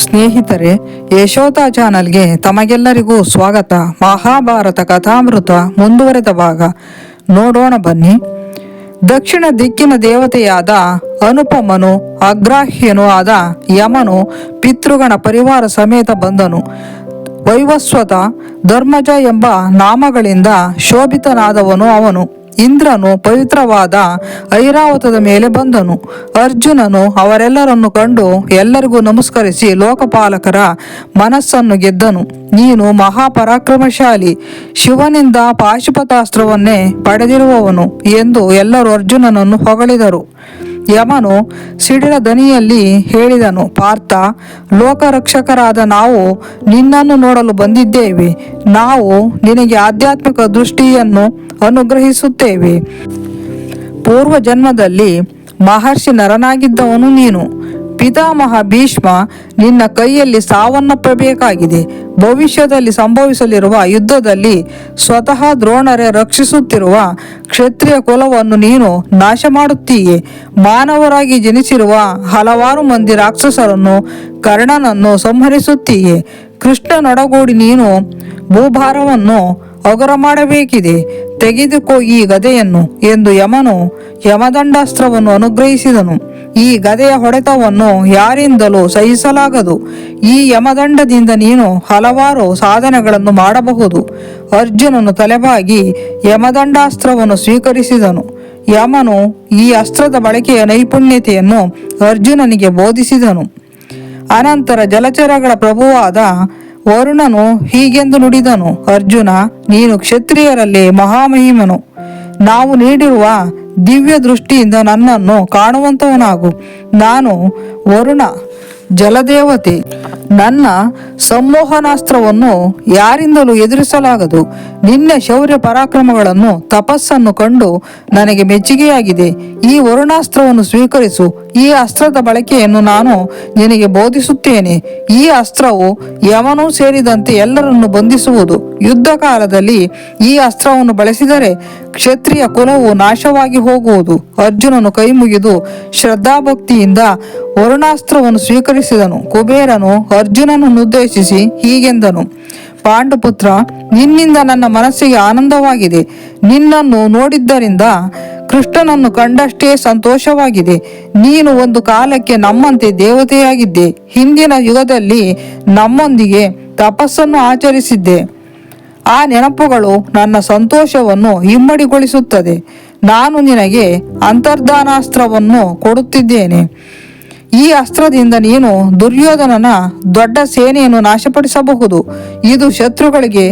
ಸ್ನೇಹಿತರೆ, ಯಶೋಧ ಚಾನಲ್ಗೆ ತಮಗೆಲ್ಲರಿಗೂ ಸ್ವಾಗತ. ಮಹಾಭಾರತ ಕಥಾಮೃತ ಮುಂದುವರೆದ ಭಾಗ ನೋಡೋಣ ಬನ್ನಿ. ದಕ್ಷಿಣ ದಿಕ್ಕಿನ ದೇವತೆಯಾದ ಅನುಪಮನು, ಅಗ್ರಾಹ್ಯನೂ ಆದ ಯಮನು ಪಿತೃಗಣ ಪರಿವಾರ ಸಮೇತ ಬಂದನು. ವೈವಸ್ವತ, ಧರ್ಮಜ ಎಂಬ ನಾಮಗಳಿಂದ ಶೋಭಿತನಾದವನು ಅವನು. ಇಂದ್ರನು ಪವಿತ್ರವಾದ ಐರಾವತದ ಮೇಲೆ ಬಂದನು. ಅರ್ಜುನನು ಅವರೆಲ್ಲರನ್ನು ಕಂಡು ಎಲ್ಲರಿಗೂ ನಮಸ್ಕರಿಸಿ ಲೋಕಪಾಲಕರ ಮನಸ್ಸನ್ನು ಗೆದ್ದನು. ನೀನು ಮಹಾಪರಾಕ್ರಮಶಾಲಿ, ಶಿವನಿಂದ ಪಾಶುಪತಾಸ್ತ್ರವನ್ನೇ ಪಡೆದಿರುವವನು ಎಂದು ಎಲ್ಲರೂ ಅರ್ಜುನನನ್ನು ಹೊಗಳಿದರು. ಯಮನು ಸಿಡಿಲ ದನಿಯಲ್ಲಿ ಹೇಳಿದನು, ಪಾರ್ಥ, ಲೋಕರಕ್ಷಕರಾದ ನಾವು ನಿನ್ನನ್ನು ನೋಡಲು ಬಂದಿದ್ದೇವೆ. ನಾವು ನಿನಗೆ ಆಧ್ಯಾತ್ಮಿಕ ದೃಷ್ಟಿಯನ್ನು ಅನುಗ್ರಹಿಸುತ್ತೇವೆ. ಪೂರ್ವ ಜನ್ಮದಲ್ಲಿ ಮಹರ್ಷಿ ನರನಾಗಿದ್ದವನು ನೀನು. ಪಿತಾಮಹ ಭೀಷ್ಮ ನಿನ್ನ ಕೈಯಲ್ಲಿ ಸಾವನ್ನಪ್ಪಬೇಕಾಗಿದೆ. ಭವಿಷ್ಯದಲ್ಲಿ ಸಂಭವಿಸಲಿರುವ ಯುದ್ಧದಲ್ಲಿ ಸ್ವತಃ ದ್ರೋಣರೇ ರಕ್ಷಿಸುತ್ತಿರುವ ಕ್ಷತ್ರಿಯ ಕುಲವನ್ನು ನೀನು ನಾಶ ಮಾಡುತ್ತೀಯೆ. ಮಾನವರಾಗಿ ಜನಿಸಿರುವ ಹಲವಾರು ಮಂದಿ ರಾಕ್ಷಸರನ್ನು, ಕರ್ಣನನ್ನು ಸಂಹರಿಸುತ್ತೀಯೆ. ಕೃಷ್ಣನೊಡಗೂಡಿ ನೀನು ಭೂಭಾರವನ್ನು ಹಗುರ ಮಾಡಬೇಕಿದೆ. ತೆಗೆದುಕೋ ಈ ಗದೆಯನ್ನು ಎಂದು ಯಮನು ಯಮದಂಡಾಸ್ತ್ರವನ್ನು ಅನುಗ್ರಹಿಸಿದನು. ಈ ಗದೆಯ ಹೊಡೆತವನ್ನು ಯಾರಿಂದಲೂ ಸಹಿಸಲಾಗದು. ಈ ಯಮದಂಡದಿಂದ ನೀನು ಹಲವಾರು ಸಾಧನೆಗಳನ್ನು ಮಾಡಬಹುದು. ಅರ್ಜುನನು ತಲೆಬಾಗಿ ಯಮದಂಡಾಸ್ತ್ರವನ್ನು ಸ್ವೀಕರಿಸಿದನು. ಯಮನು ಈ ಅಸ್ತ್ರದ ಬಳಕೆಯ ನೈಪುಣ್ಯತೆಯನ್ನು ಅರ್ಜುನನಿಗೆ ಬೋಧಿಸಿದನು. ಅನಂತರ ಜಲಚರಗಳ ಪ್ರಭುವಾದ ವರುಣನು ಹೀಗೆಂದು ನುಡಿದನು, ಅರ್ಜುನ, ನೀನು ಕ್ಷತ್ರಿಯರಲ್ಲಿ ಮಹಾಮಹಿಮನು. ನಾವು ನೀಡಿರುವ ದಿವ್ಯ ದೃಷ್ಟಿಯಿಂದ ನನ್ನನ್ನು ಕಾಣುವಂತವನಾಗು. ನಾನು ವರುಣ, ಜಲದೇವತೆ. ನನ್ನ ಸಂಮೋಹನಾಸ್ತ್ರವನ್ನು ಯಾರಿಂದಲೂ ಎದುರಿಸಲಾಗದು. ನಿನ್ನ ಶೌರ್ಯ ಪರಾಕ್ರಮಗಳನ್ನು, ತಪಸ್ಸನ್ನು ಕಂಡು ನನಗೆ ಮೆಚ್ಚುಗೆಯಾಗಿದೆ. ಈ ವರುಣಾಸ್ತ್ರವನ್ನು ಸ್ವೀಕರಿಸು. ಈ ಅಸ್ತ್ರದ ಬಳಕೆಯನ್ನು ನಾನು ನಿನಗೆ ಬೋಧಿಸುತ್ತೇನೆ. ಈ ಅಸ್ತ್ರವು ಯಮನೂ ಸೇರಿದಂತೆ ಎಲ್ಲರನ್ನು ಬಂಧಿಸುವುದು. ಯುದ್ಧ ಕಾಲದಲ್ಲಿ ಈ ಅಸ್ತ್ರವನ್ನು ಬಳಸಿದರೆ ಕ್ಷತ್ರಿಯ ಕುಲವು ನಾಶವಾಗಿ ಹೋಗುವುದು. ಅರ್ಜುನನು ಕೈಮುಗಿದು ಶ್ರದ್ಧಾಭಕ್ತಿಯಿಂದ ವರುಣಾಸ್ತ್ರವನ್ನು ಸ್ವೀಕರಿಸಿದನು. ಕುಬೇರನು ಅರ್ಜುನನನ್ನು ಉದ್ದೇಶಿಸಿ ಹೀಗೆಂದನು, ಪಾಂಡುಪುತ್ರ, ನಿನ್ನಿಂದ ನನ್ನ ಮನಸ್ಸಿಗೆ ಆನಂದವಾಗಿದೆ. ನಿನ್ನನ್ನು ನೋಡಿದ್ದರಿಂದ ಕೃಷ್ಣನನ್ನು ಕಂಡಷ್ಟೇ ಸಂತೋಷವಾಗಿದೆ. ನೀನು ಒಂದು ಕಾಲಕ್ಕೆ ನಮ್ಮಂತೆ ದೇವತೆಯಾಗಿದ್ದೆ. ಹಿಂದಿನ ಯುಗದಲ್ಲಿ ನಮ್ಮೊಂದಿಗೆ ತಪಸ್ಸನ್ನು ಆಚರಿಸಿದ್ದೆ. ಆ ನೆನಪುಗಳು ನನ್ನ ಸಂತೋಷವನ್ನು ಇಮ್ಮಡಿಗೊಳಿಸುತ್ತದೆ. ನಾನು ನಿನಗೆ ಅಂತರ್ಧಾನಾಸ್ತ್ರವನ್ನು ಕೊಡುತ್ತಿದ್ದೇನೆ. ಈ ಅಸ್ತ್ರದಿಂದ ನೀನು ದುರ್ಯೋಧನನ ದೊಡ್ಡ ಸೇನೆಯನ್ನು ನಾಶಪಡಿಸಬಹುದು. ಇದು ಶತ್ರುಗಳಿಗೆ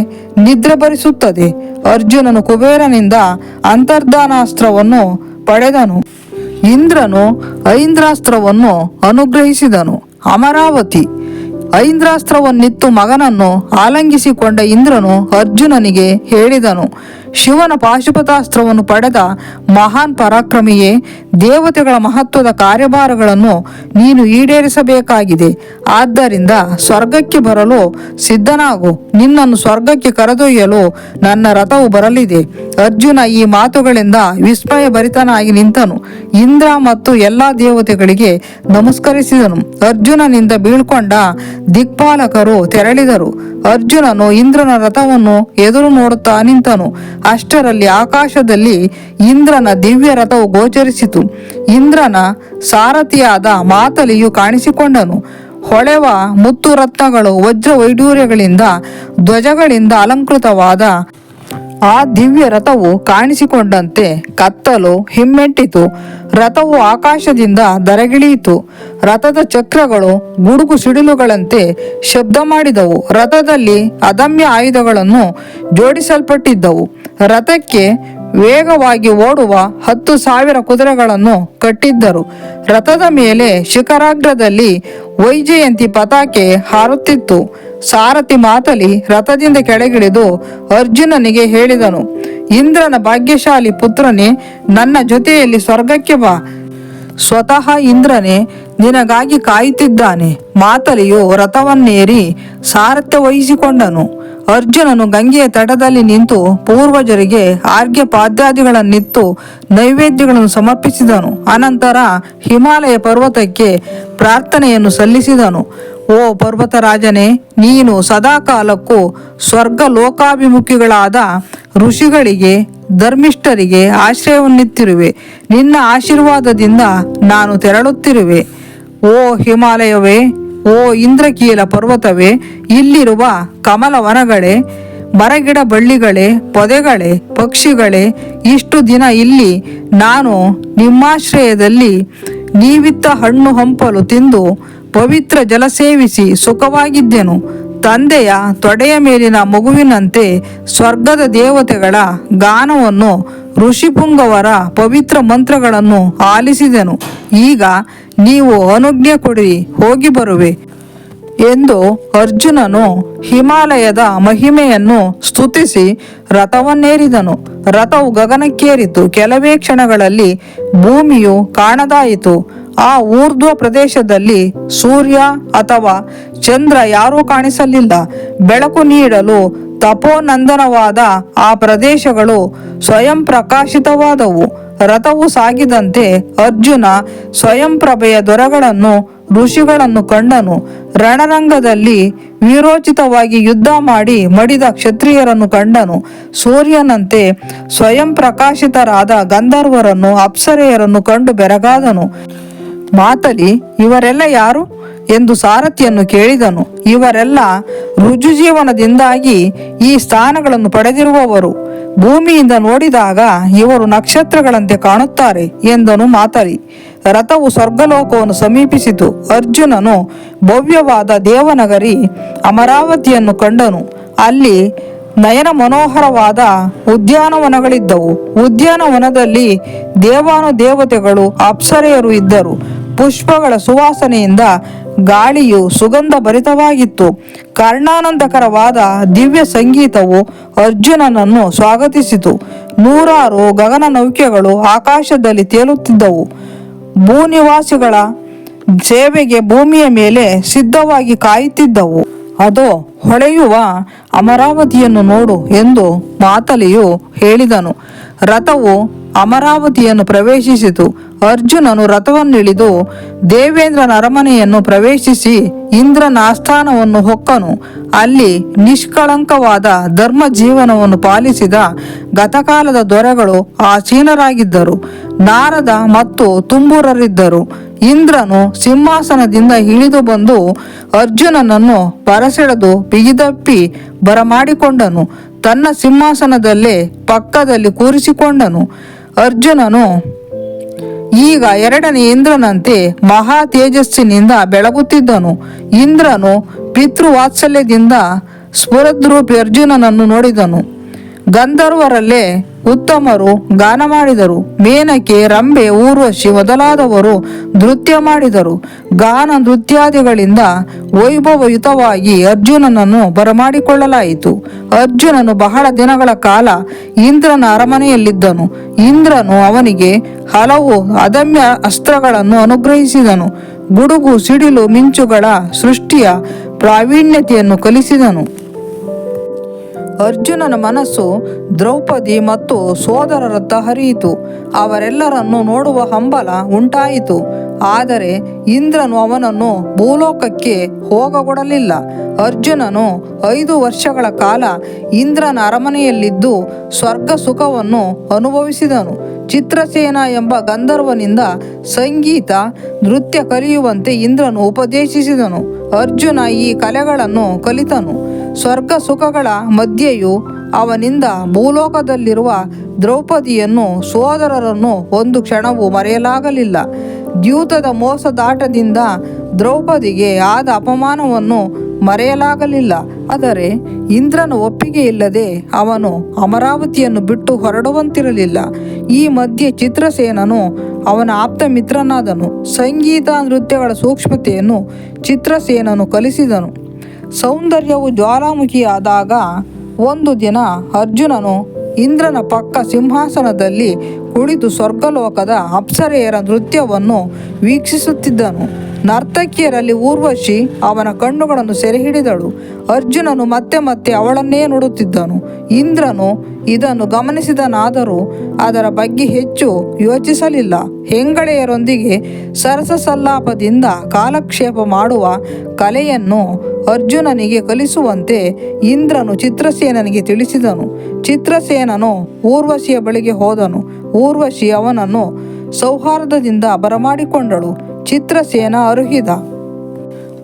ನಿದ್ರೆ ಬರಿಸುತ್ತದೆ. ಅರ್ಜುನನು ಕುಬೇರನಿಂದ ಅಂತರ್ಧಾನಾಸ್ತ್ರವನ್ನು ಪಡೆದನು. ಇಂದ್ರನು ಐಂದ್ರಾಸ್ತ್ರವನ್ನು ಅನುಗ್ರಹಿಸಿದನು. ಅಮರಾವತಿ ಐಂದ್ರಾಸ್ತ್ರವನ್ನಿತ್ತು ಮಗನನ್ನು ಆಲಂಗಿಸಿಕೊಂಡ ಇಂದ್ರನು ಅರ್ಜುನನಿಗೆ ಹೇಳಿದನು, ಶಿವನ ಪಾಶುಪತಾಸ್ತ್ರವನ್ನು ಪಡೆದ ಮಹಾನ್ ಪರಾಕ್ರಮಿಯೇ, ದೇವತೆಗಳ ಮಹತ್ವದ ಕಾರ್ಯಭಾರಗಳನ್ನು ನೀನು ಈಡೇರಿಸಬೇಕಾಗಿದೆ. ಆದ್ದರಿಂದ ಸ್ವರ್ಗಕ್ಕೆ ಬರಲು ಸಿದ್ಧನಾಗು. ನಿನ್ನನ್ನು ಸ್ವರ್ಗಕ್ಕೆ ಕರೆದೊಯ್ಯಲು ನನ್ನ ರಥವು ಬರಲಿದೆ. ಅರ್ಜುನ ಈ ಮಾತುಗಳಿಂದ ವಿಸ್ಮಯ ಭರಿತನಾಗಿ ನಿಂತನು. ಇಂದ್ರ ಮತ್ತು ಎಲ್ಲಾ ದೇವತೆಗಳಿಗೆ ನಮಸ್ಕರಿಸಿದನು. ಅರ್ಜುನನಿಂದ ಬೀಳ್ಕೊಂಡ ದಿಕ್ಪಾಲಕರು ತೆರಳಿದರು. ಅರ್ಜುನನು ಇಂದ್ರನ ರಥವನ್ನು ಎದುರು ನೋಡುತ್ತಾ ನಿಂತನು. ಅಷ್ಟರಲ್ಲಿ ಆಕಾಶದಲ್ಲಿ ಇಂದ್ರನ ದಿವ್ಯ ರಥವು ಗೋಚರಿಸಿತು. ಇಂದ್ರನ ಸಾರಥಿಯಾದ ಮಾತಲಿಯು ಕಾಣಿಸಿಕೊಂಡನು. ಹೊಳೆವ ಮುತ್ತು ರತ್ನಗಳು, ವಜ್ರ ವೈಡೂರ್ಯಗಳಿಂದ, ಧ್ವಜಗಳಿಂದ ಅಲಂಕೃತವಾದ ಆ ದಿವ್ಯ ರಥವು ಕಾಣಿಸಿಕೊಂಡಂತೆ ಕತ್ತಲು ಹಿಮ್ಮೆಟ್ಟಿತು. ರಥವು ಆಕಾಶದಿಂದ ದರಗಿಳಿಯಿತು. ರಥದ ಚಕ್ರಗಳು ಗುಡುಗು ಸಿಡಿಲುಗಳಂತೆ ಶಬ್ದ ಮಾಡಿದವು. ರಥದಲ್ಲಿ ಅದಮ್ಯ ಆಯುಧಗಳನ್ನು ಜೋಡಿಸಲ್ಪಟ್ಟಿದ್ದವು. ರಥಕ್ಕೆ ವೇಗವಾಗಿ ಓಡುವ 10,000 ಕುದುರೆಗಳನ್ನು ಕಟ್ಟಿದ್ದರು. ರಥದ ಮೇಲೆ ಶಿಖರಾಗ್ರದಲ್ಲಿ ವೈಜಯಂತಿ ಪತಾಕೆ ಹಾರುತ್ತಿತ್ತು. ಸಾರಥಿ ಮಾತಲಿ ರಥದಿಂದ ಕೆಳಗಿಳಿದು ಅರ್ಜುನನಿಗೆ ಹೇಳಿದನು, ಇಂದ್ರನ ಭಾಗ್ಯಶಾಲಿ ಪುತ್ರನೇ, ನನ್ನ ಜೊತೆಯಲ್ಲಿ ಸ್ವರ್ಗಕ್ಕೆ ಬಾ. ಸ್ವತಃ ಇಂದ್ರನೇ ನಿನಗಾಗಿ ಕಾಯುತ್ತಿದ್ದಾನೆ. ಮಾತಲಿಯು ರಥವನ್ನೇರಿ ಸಾರಥ್ಯ ವಹಿಸಿಕೊಂಡನು. ಅರ್ಜುನನು ಗಂಗೆಯ ತಟದಲ್ಲಿ ನಿಂತು ಪೂರ್ವಜರಿಗೆ ಆರ್ಘ್ಯ ಪಾದ್ಯಾದಿಗಳನ್ನಿತ್ತು ನೈವೇದ್ಯಗಳನ್ನು ಸಮರ್ಪಿಸಿದನು. ಅನಂತರ ಹಿಮಾಲಯ ಪರ್ವತಕ್ಕೆ ಪ್ರಾರ್ಥನೆಯನ್ನು ಸಲ್ಲಿಸಿದನು. ಓ ಪರ್ವತರಾಜನೇ, ನೀನು ಸದಾಕಾಲಕ್ಕೂ ಸ್ವರ್ಗ ಲೋಕಾಭಿಮುಖಿಗಳಾದ ಋಷಿಗಳಿಗೆ ಧರ್ಮಿಷ್ಠರಿಗೆ ಆಶ್ರಯವನ್ನಿತ್ತಿರುವೆ. ನಿನ್ನ ಆಶೀರ್ವಾದದಿಂದ ನಾನು ತೆರಳುತ್ತಿರುವೆ. ಓ ಹಿಮಾಲಯವೇ, ಓ ಇಂದ್ರಕೀಲ ಪರ್ವತವೇ, ಇಲ್ಲಿರುವ ಕಮಲವನಗಳೇ, ಮರಗಿಡ ಬಳ್ಳಿಗಳೇ, ಪೊದೆಗಳೇ, ಪಕ್ಷಿಗಳೇ, ಇಷ್ಟು ದಿನ ಇಲ್ಲಿ ನಾನು ನಿಮ್ಮಾಶ್ರಯದಲ್ಲಿ ನೀವಿತ್ತ ಹಣ್ಣು ಹಂಪಲು ತಿಂದು ಪವಿತ್ರ ಜಲ ಸೇವಿಸಿ ಸುಖವಾಗಿದ್ದೆನು. ತಂದೆಯ ತೊಡೆಯ ಮೇಲಿನ ಮಗುವಿನಂತೆ ಸ್ವರ್ಗದ ದೇವತೆಗಳ ಗಾನವನ್ನು, ಋಷಿಪುಂಗವರ ಪವಿತ್ರ ಮಂತ್ರಗಳನ್ನು ಆಲಿಸಿದೆನು. ಈಗ ನೀವು ಅನುಜ್ಞೆ ಕೊಡಿರಿ, ಹೋಗಿ ಬರುವೆ ಎಂದು ಅರ್ಜುನನು ಹಿಮಾಲಯದ ಮಹಿಮೆಯನ್ನು ಸ್ತುತಿಸಿ ರಥವನ್ನೇರಿದನು. ರಥವು ಗಗನಕ್ಕೇರಿತು. ಕೆಲವೇ ಕ್ಷಣಗಳಲ್ಲಿ ಭೂಮಿಯು ಕಾಣದಾಯಿತು. ಆ ಊರ್ಧ್ವ ಪ್ರದೇಶದಲ್ಲಿ ಸೂರ್ಯ ಅಥವಾ ಚಂದ್ರ ಯಾರೂ ಕಾಣಿಸಲಿಲ್ಲ. ಬೆಳಕು ನೀಡಲು ತಪೋನಂದನವಾದ ಆ ಪ್ರದೇಶಗಳು ಸ್ವಯಂ ಪ್ರಕಾಶಿತವಾದವು. ರಥವು ಸಾಗಿದಂತೆ ಅರ್ಜುನ ಸ್ವಯಂ ಪ್ರಭೆಯ ದೊರೆಗಳನ್ನು, ಋಷಿಗಳನ್ನು ಕಂಡನು. ರಣರಂಗದಲ್ಲಿ ವೀರೋಚಿತವಾಗಿ ಯುದ್ಧ ಮಾಡಿ ಮಡಿದ ಕ್ಷತ್ರಿಯರನ್ನು ಕಂಡನು. ಸೂರ್ಯನಂತೆ ಸ್ವಯಂ ಪ್ರಕಾಶಿತರಾದ ಗಂಧರ್ವರನ್ನು, ಅಪ್ಸರೆಯರನ್ನು ಕಂಡು ಬೆರಗಾದನು. ಮಾತಲಿ, ಇವರೆಲ್ಲ ಯಾರು ಎಂದು ಸಾರಥಿಯನ್ನು ಕೇಳಿದನು. ಇವರೆಲ್ಲ ರುಜುಜೀವನದಿಂದಾಗಿ ಈ ಸ್ಥಾನಗಳನ್ನು ಪಡೆದಿರುವವರು. ಭೂಮಿಯಿಂದ ನೋಡಿದಾಗ ಇವರು ನಕ್ಷತ್ರಗಳಂತೆ ಕಾಣುತ್ತಾರೆ ಎಂದನು ಮಾತಲಿ. ರಥವು ಸ್ವರ್ಗಲೋಕವನ್ನು ಸಮೀಪಿಸಿತು. ಅರ್ಜುನನು ಭವ್ಯವಾದ ದೇವನಗರಿ ಅಮರಾವತಿಯನ್ನು ಕಂಡನು. ಅಲ್ಲಿ ನಯನ ಮನೋಹರವಾದ ಉದ್ಯಾನವನಗಳಿದ್ದವು. ಉದ್ಯಾನವನದಲ್ಲಿ ದೇವಾನುದೇವತೆಗಳು, ಅಪ್ಸರೆಯರು ಇದ್ದರು. ಪುಷ್ಪಗಳ ಸುವಾಸನೆಯಿಂದ ಗಾಳಿಯು ಸುಗಂಧ ಭರಿತವಾಗಿತ್ತು. ಕರ್ಣಾನಂದಕರವಾದ ದಿವ್ಯ ಸಂಗೀತವು ಅರ್ಜುನನನ್ನು ಸ್ವಾಗತಿಸಿತು. ನೂರಾರು ಗಗನ ನೌಕೆಗಳು ಆಕಾಶದಲ್ಲಿ ತೇಲುತ್ತಿದ್ದವು. ಭೂನಿವಾಸಿಗಳ ಸೇವೆಗೆ ಭೂಮಿಯ ಮೇಲೆ ಸಿದ್ಧವಾಗಿ ಕಾಯುತ್ತಿದ್ದವು. ಅದೋ ಹೊಳೆಯುವ ಅಮರಾವತಿಯನ್ನು ನೋಡು ಎಂದು ಮಾತಲಿಯು ಹೇಳಿದನು. ರಥವು ಅಮರಾವತಿಯನ್ನು ಪ್ರವೇಶಿಸಿತು. ಅರ್ಜುನನು ರಥವನ್ನಿಳಿದು ದೇವೇಂದ್ರನ ಅರಮನೆಯನ್ನು ಪ್ರವೇಶಿಸಿ ಇಂದ್ರನ ಆಸ್ಥಾನವನ್ನು ಹೊಕ್ಕನು. ಅಲ್ಲಿ ನಿಷ್ಕಳಂಕವಾದ ಧರ್ಮ ಜೀವನವನ್ನು ಪಾಲಿಸಿದ ಗತಕಾಲದ ದೊರೆಗಳು ಆಸೀನರಾಗಿದ್ದರು. ನಾರದ ಮತ್ತು ತುಂಬುರರಿದ್ದರು. ಇಂದ್ರನು ಸಿಂಹಾಸನದಿಂದ ಇಳಿದು ಬಂದು ಅರ್ಜುನನನ್ನು ಪರಸೆಳೆದು ಬಿಗಿದಪ್ಪಿ ಬರಮಾಡಿಕೊಂಡನು. ತನ್ನ ಸಿಂಹಾಸನದಲ್ಲೇ ಪಕ್ಕದಲ್ಲಿ ಕೂರಿಸಿಕೊಂಡನು. ಅರ್ಜುನನು ಈಗ ಎರಡನೇ ಇಂದ್ರನಂತೆ ಮಹಾ ತೇಜಸ್ಸಿನಿಂದ ಬೆಳಗುತ್ತಿದ್ದನು. ಇಂದ್ರನು ಪಿತೃವಾತ್ಸಲ್ಯದಿಂದ ಸ್ಫುರದ್ರೂಪಿ ಅರ್ಜುನನನ್ನು ನೋಡಿದನು. ಗಂಧರ್ವರಲ್ಲೇ ಉತ್ತಮರು ಗಾನ ಮಾಡಿದರು. ಮೇನಕೆ, ರಂಬೆ, ಊರ್ವಶಿ ಮೊದಲಾದವರು ನೃತ್ಯ ಮಾಡಿದರು. ಗಾನ ನೃತ್ಯಾದಿಗಳಿಂದ ವೈಭವಯುತವಾಗಿ ಅರ್ಜುನನನ್ನು ಬರಮಾಡಿಕೊಳ್ಳಲಾಯಿತು. ಅರ್ಜುನನು ಬಹಳ ದಿನಗಳ ಕಾಲ ಇಂದ್ರನ ಅರಮನೆಯಲ್ಲಿದ್ದನು. ಇಂದ್ರನು ಅವನಿಗೆ ಹಲವು ಅದಮ್ಯ ಅಸ್ತ್ರಗಳನ್ನು ಅನುಗ್ರಹಿಸಿದನು. ಗುಡುಗು, ಸಿಡಿಲು, ಮಿಂಚುಗಳ ಸೃಷ್ಟಿಯ ಪ್ರಾವೀಣ್ಯತೆಯನ್ನು ಕಲಿಸಿದನು. ಅರ್ಜುನನ ಮನಸ್ಸು ದ್ರೌಪದಿ ಮತ್ತು ಸೋದರರತ್ತ ಹರಿಯಿತು. ಅವರೆಲ್ಲರನ್ನು ನೋಡುವ ಹಂಬಲ ಉಂಟಾಯಿತು. ಆದರೆ ಇಂದ್ರನು ಅವನನ್ನು ಭೂಲೋಕಕ್ಕೆ ಹೋಗಗೊಡಲಿಲ್ಲ. ಅರ್ಜುನನು 5 ವರ್ಷಗಳ ಕಾಲ ಇಂದ್ರನ ಅರಮನೆಯಲ್ಲಿದ್ದು ಸ್ವರ್ಗ ಸುಖವನ್ನು ಅನುಭವಿಸಿದನು. ಚಿತ್ರಸೇನ ಎಂಬ ಗಂಧರ್ವನಿಂದ ಸಂಗೀತ, ನೃತ್ಯ ಕಲಿಯುವಂತೆ ಇಂದ್ರನು ಉಪದೇಶಿಸಿದನು. ಅರ್ಜುನ ಈ ಕಲೆಗಳನ್ನು ಕಲಿತನು. ಸ್ವರ್ಗ ಸುಖಗಳ ಮಧ್ಯೆಯೂ ಅವನಿಂದ ಭೂಲೋಕದಲ್ಲಿರುವ ದ್ರೌಪದಿಯನ್ನು, ಸೋದರರನ್ನು ಒಂದು ಕ್ಷಣವೂ ಮರೆಯಲಾಗಲಿಲ್ಲ. ದ್ಯೂತದ ಮೋಸದಾಟದಿಂದ ದ್ರೌಪದಿಗೆ ಆದ ಅಪಮಾನವನ್ನು ಮರೆಯಲಾಗಲಿಲ್ಲ. ಆದರೆ ಇಂದ್ರನ ಒಪ್ಪಿಗೆ ಇಲ್ಲದೆ ಅವನು ಅಮರಾವತಿಯನ್ನು ಬಿಟ್ಟು ಹೊರಡುವಂತಿರಲಿಲ್ಲ. ಈ ಮಧ್ಯೆ ಚಿತ್ರಸೇನನು ಅವನ ಆಪ್ತ ಮಿತ್ರನಾದನು. ಸಂಗೀತ ನೃತ್ಯಗಳ ಸೂಕ್ಷ್ಮತೆಯನ್ನು ಚಿತ್ರಸೇನನು ಕಲಿಸಿದನು. ಸೌಂದರ್ಯವು ಜ್ವಾಲಾಮುಖಿಯಾದಾಗ ಒಂದು ದಿನ ಅರ್ಜುನನು ಇಂದ್ರನ ಪಕ್ಕ ಸಿಂಹಾಸನದಲ್ಲಿ ಕುಳಿತು ಸ್ವರ್ಗಲೋಕದ ಅಪ್ಸರೆಯರ ನೃತ್ಯವನ್ನು ವೀಕ್ಷಿಸುತ್ತಿದ್ದನು. ನರ್ತಕಿಯರಲ್ಲಿ ಊರ್ವಶಿ ಅವನ ಕಣ್ಣುಗಳನ್ನು ಸೆರೆ ಹಿಡಿದಳು. ಅರ್ಜುನನು ಮತ್ತೆ ಮತ್ತೆ ಅವಳನ್ನೇ ನೋಡುತ್ತಿದ್ದನು. ಇಂದ್ರನು ಇದನ್ನು ಗಮನಿಸಿದನಾದರೂ ಅದರ ಬಗ್ಗೆ ಹೆಚ್ಚು ಯೋಚಿಸಲಿಲ್ಲ. ಹೆಂಗಳೆಯರೊಂದಿಗೆ ಸರಸ ಸಲ್ಲಾಪದಿಂದ ಕಾಲಕ್ಷೇಪ ಮಾಡುವ ಕಲೆಯನ್ನು ಅರ್ಜುನನಿಗೆ ಕಲಿಸುವಂತೆ ಇಂದ್ರನು ಚಿತ್ರಸೇನನಿಗೆ ತಿಳಿಸಿದನು. ಚಿತ್ರಸೇನನು ಊರ್ವಶಿಯ ಬಳಿಗೆ ಹೋದನು. ಊರ್ವಶಿ ಅವನನ್ನು ಸೌಹಾರ್ದದಿಂದ ಬರಮಾಡಿಕೊಂಡಳು. ಚಿತ್ರಸೇನ ಅರುಹಿದ.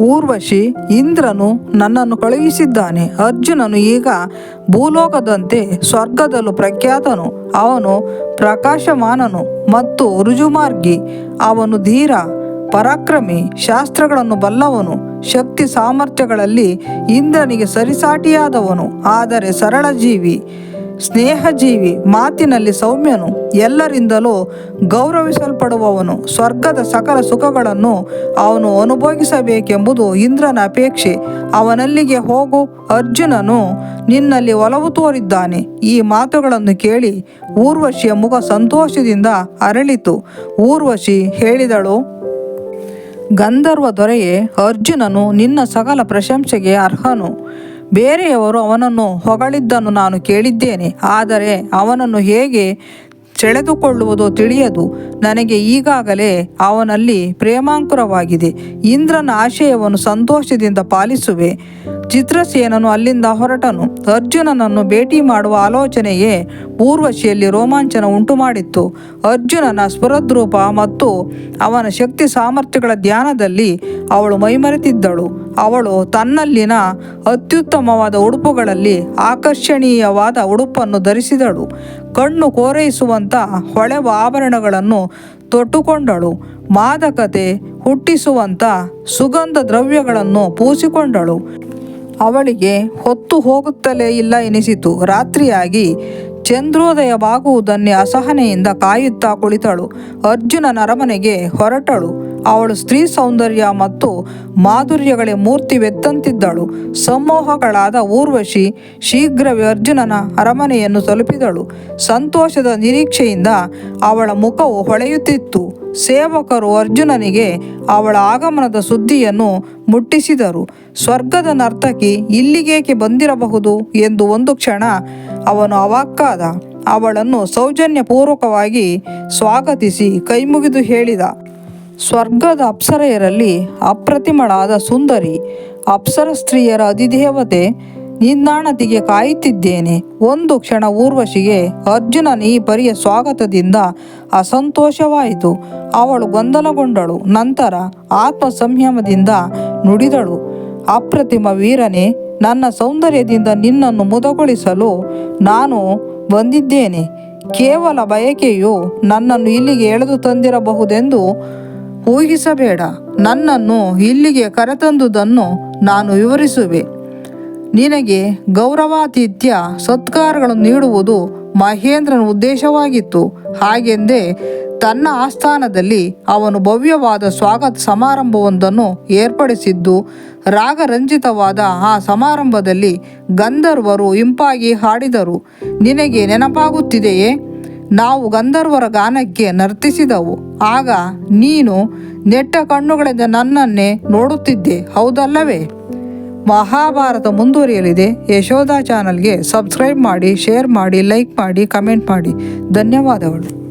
ಊರ್ವಶಿ, ಇಂದ್ರನು ನನ್ನನ್ನು ಕಳುಹಿಸಿದ್ದಾನೆ. ಅರ್ಜುನನು ಈಗ ಭೂಲೋಕದಂತೆ ಸ್ವರ್ಗದಲ್ಲೂ ಪ್ರಖ್ಯಾತನು. ಅವನು ಪ್ರಕಾಶಮಾನನು ಮತ್ತು ರುಜುಮಾರ್ಗಿ. ಅವನು ಧೀರ, ಪರಾಕ್ರಮಿ, ಶಾಸ್ತ್ರಗಳನ್ನು ಬಲ್ಲವನು, ಶಕ್ತಿ ಸಾಮರ್ಥ್ಯಗಳಲ್ಲಿ ಇಂದ್ರನಿಗೆ ಸರಿಸಾಟಿಯಾದವನು. ಆದರೆ ಸರಳ ಜೀವಿ, ಸ್ನೇಹಜೀವಿ, ಮಾತಿನಲ್ಲಿ ಸೌಮ್ಯನು, ಎಲ್ಲರಿಂದಲೂ ಗೌರವಿಸಲ್ಪಡುವವನು. ಸ್ವರ್ಗದ ಸಕಲ ಸುಖಗಳನ್ನು ಅವನು ಅನುಭವಿಸಬೇಕೆಂಬುದು ಇಂದ್ರನ ಅಪೇಕ್ಷೆ. ಅವನಲ್ಲಿಗೆ ಹೋಗು, ಅರ್ಜುನನು ನಿನ್ನಲ್ಲಿ ಒಲವು ತೋರಿದ್ದಾನೆ. ಈ ಮಾತುಗಳನ್ನು ಕೇಳಿ ಊರ್ವಶಿಯ ಮುಖ ಸಂತೋಷದಿಂದ ಅರಳಿತು. ಊರ್ವಶಿ ಹೇಳಿದಳು, ಗಂಧರ್ವ ದೊರೆಯೇ, ಅರ್ಜುನನು ನಿನ್ನ ಸಕಲ ಪ್ರಶಂಸೆಗೆ ಅರ್ಹನು. ಬೇರೆಯವರು ಅವನನ್ನು ಹೊಗಳಿದ್ದನ್ನು ನಾನು ಕೇಳಿದ್ದೇನೆ. ಆದರೆ ಅವನನ್ನು ಹೇಗೆ ಸೆಳೆದುಕೊಳ್ಳುವುದೋ ತಿಳಿಯದು. ನನಗೆ ಈಗಾಗಲೇ ಅವನಲ್ಲಿ ಪ್ರೇಮಾಂಕುರವಾಗಿದೆ. ಇಂದ್ರನ ಆಶಯವನ್ನು ಸಂತೋಷದಿಂದ ಪಾಲಿಸುವೆ. ಚಿತ್ರಸೇನನು ಅಲ್ಲಿಂದ ಹೊರಟನು. ಅರ್ಜುನನನ್ನು ಭೇಟಿ ಮಾಡುವ ಆಲೋಚನೆಯೇ ಊರ್ವಶಿಯಲ್ಲಿ ರೋಮಾಂಚನ ಉಂಟು ಮಾಡಿತ್ತು. ಅರ್ಜುನನ ಸ್ಫುರದ್ರೂಪ ಮತ್ತು ಅವನ ಶಕ್ತಿ ಸಾಮರ್ಥ್ಯಗಳ ಧ್ಯಾನದಲ್ಲಿ ಅವಳು ಮೈಮರೆತಿದ್ದಳು. ಅವಳು ತನ್ನಲ್ಲಿನ ಅತ್ಯುತ್ತಮವಾದ ಉಡುಪುಗಳಲ್ಲಿ ಆಕರ್ಷಣೀಯವಾದ ಉಡುಪನ್ನು ಧರಿಸಿದಳು. ಕಣ್ಣು ಕೋರೈಸುವಂಥ ಹೊಳೆವ ಆಭರಣಗಳನ್ನು ತೊಟ್ಟುಕೊಂಡಳು. ಮಾದಕತೆ ಹುಟ್ಟಿಸುವಂಥ ಸುಗಂಧ ದ್ರವ್ಯಗಳನ್ನು ಪೂಸಿಕೊಂಡಳು. ಅವಳಿಗೆ ಹೊತ್ತು ಹೋಗುತ್ತಲೇ ಇಲ್ಲ ಎನಿಸಿತು. ರಾತ್ರಿಯಾಗಿ ಚಂದ್ರೋದಯವಾಗುವುದನ್ನೇ ಅಸಹನೆಯಿಂದ ಕಾಯುತ್ತಾ ಕುಳಿತಳು. ಅರ್ಜುನನ ಅರಮನೆಗೆ ಹೊರಟಳು. ಅವಳು ಸ್ತ್ರೀ ಸೌಂದರ್ಯ ಮತ್ತು ಮಾಧುರ್ಯಗಳೇ ಮೂರ್ತಿವೆತ್ತಂತಿದ್ದಳು. ಸಮೋಹಗಳಾದ ಊರ್ವಶಿ ಶೀಘ್ರವೇ ಅರ್ಜುನನ ಅರಮನೆಯನ್ನು ತಲುಪಿದಳು. ಸಂತೋಷದ ನಿರೀಕ್ಷೆಯಿಂದ ಅವಳ ಮುಖವು ಹೊಳೆಯುತ್ತಿತ್ತು. ಸೇವಕರು ಅರ್ಜುನನಿಗೆ ಅವಳ ಆಗಮನದ ಸುದ್ದಿಯನ್ನು ಮುಟ್ಟಿಸಿದರು. ಸ್ವರ್ಗದ ನರ್ತಕಿ ಇಲ್ಲಿಗೇಕೆ ಬಂದಿರಬಹುದು ಎಂದು ಒಂದು ಕ್ಷಣ ಅವನು ಅವಾಕ್ಕಾದ. ಅವಳನ್ನು ಸೌಜನ್ಯಪೂರ್ವಕವಾಗಿ ಸ್ವಾಗತಿಸಿ ಕೈಮುಗಿದು ಹೇಳಿದ, ಸ್ವರ್ಗದ ಅಪ್ಸರೆಯರಲ್ಲಿ ಅಪ್ರತಿಮಳಾದ ಸುಂದರಿ, ಅಪ್ಸರ ಸ್ತ್ರೀಯರ ಅಧಿದೇವತೆ, ನಿನ್ನಾಣತಿಗೆ ಕಾಯುತ್ತಿದ್ದೇನೆ. ಒಂದು ಕ್ಷಣ ಊರ್ವಶಿಗೆ ಅರ್ಜುನನ ಈ ಪರಿಯ ಸ್ವಾಗತದಿಂದ ಅಸಂತೋಷವಾಯಿತು. ಅವಳು ಗೊಂದಲಗೊಂಡಳು. ನಂತರ ಆತ್ಮ ಸಂಯಮದಿಂದ ನುಡಿದಳು, ಅಪ್ರತಿಮ ವೀರನೇ, ನನ್ನ ಸೌಂದರ್ಯದಿಂದ ನಿನ್ನನ್ನು ಮುದಗೊಳಿಸಲು ನಾನು ಬಂದಿದ್ದೇನೆ. ಕೇವಲ ಬಯಕೆಯು ನನ್ನನ್ನು ಇಲ್ಲಿಗೆ ಎಳೆದು ತಂದಿರಬಹುದೆಂದು ಊಹಿಸಬೇಡ. ನನ್ನನ್ನು ಇಲ್ಲಿಗೆ ಕರೆತಂದುದನ್ನು ನಾನು ವಿವರಿಸುವೆ. ನಿನಗೆ ಗೌರವಾತಿಥ್ಯ ಸತ್ಕಾರಗಳನ್ನು ನೀಡುವುದು ಮಹೇಂದ್ರನ ಉದ್ದೇಶವಾಗಿತ್ತು. ಹಾಗೆಂದೇ ತನ್ನ ಆಸ್ಥಾನದಲ್ಲಿ ಅವನು ಭವ್ಯವಾದ ಸ್ವಾಗತ ಸಮಾರಂಭವೊಂದನ್ನು ಏರ್ಪಡಿಸಿದ್ದು. ರಾಗರಂಜಿತವಾದ ಆ ಸಮಾರಂಭದಲ್ಲಿ ಗಂಧರ್ವರು ಇಂಪಾಗಿ ಹಾಡಿದರು. ನಿನಗೆ ನೆನಪಾಗುತ್ತಿದೆಯೇ? ನಾವು ಗಂಧರ್ವರ ಗಾನಕ್ಕೆ ನರ್ತಿಸಿದವು. ಆಗ ನೀನು ನೆಟ್ಟ ಕಣ್ಣುಗಳಿಂದ ನನ್ನನ್ನೇ ನೋಡುತ್ತಿದ್ದೆ, ಹೌದಲ್ಲವೇ? ಮಹಾಭಾರತ ಮುಂದುವರಿಯಲಿದೆ. ಯಶೋಧ ಚಾನಲ್ಗೆ ಸಬ್ಸ್ಕ್ರೈಬ್ ಮಾಡಿ, ಶೇರ್ ಮಾಡಿ, ಲೈಕ್ ಮಾಡಿ, ಕಮೆಂಟ್ ಮಾಡಿ. ಧನ್ಯವಾದಗಳು.